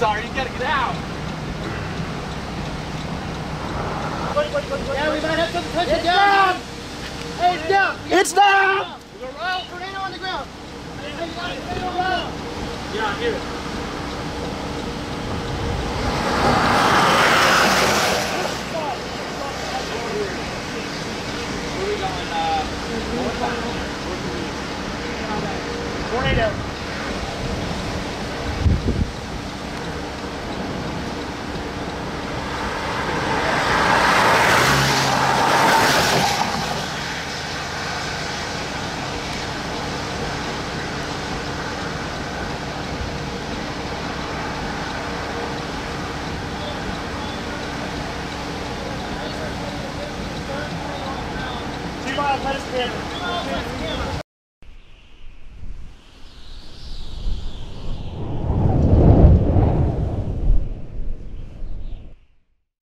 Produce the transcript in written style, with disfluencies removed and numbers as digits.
sorry, you gotta get out. Yeah, we might have to touch it down. Hey, it's down. It's down. There's a round tornado on the ground. Hey, you got a tornado around. Yeah, I hear it. Where are we going? Tornado.